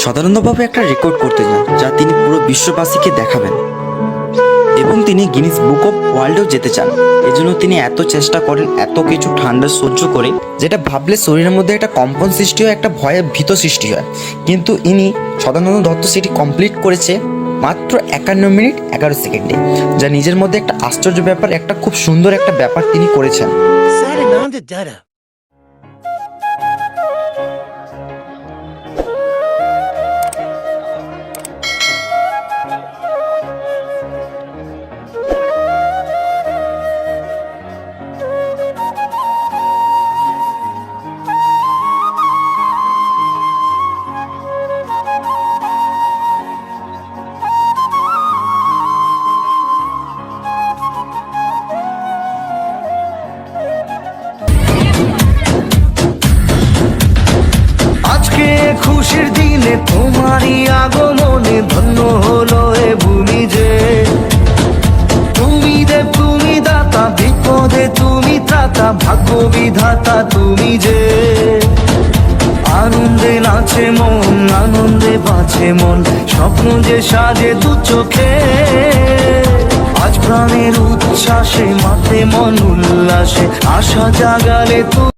সাধারণভাবে একটা রেকর্ড করতে যান যা তিনি পুরো বিশ্ববাসীকে দেখাবেন এবং তিনি গিনিস বুক অফ ওয়ার্ল্ডেও যেতে চান। এজন্য তিনি এত চেষ্টা করেন, এত কিছু ঠান্ডা সহ্য করে, যেটা ভাবলে শরীরের মধ্যে একটা কম্পন সৃষ্টি হয়, একটা ভয়ের ভীত সৃষ্টি হয়। কিন্তু ইনি সদানন্দ দত্ত সেটি কমপ্লিট করেছে মাত্র 51 মিনিট 11 সেকেন্ডে, যা নিজের মধ্যে একটা আশ্চর্য ব্যাপার, একটা খুব সুন্দর একটা ব্যাপার তিনি করেছেন। খুশির দিনে তোমারই আগমনে ধন্য হলো এ ভূমি যে। তুমি দেব, তুমি দাতা, বিপদে তুমি ত্রাতা, ভাগ্য বিধাতা তুমি যে। আনন্দে নাচে মন, আনন্দে বাঁচে মন, স্বপ্ন যে সাজে দু চোখে। আজ প্রাণের উচ্ছ্বাসে মাথে মন উল্লাসে, আশা জাগালে তুমি।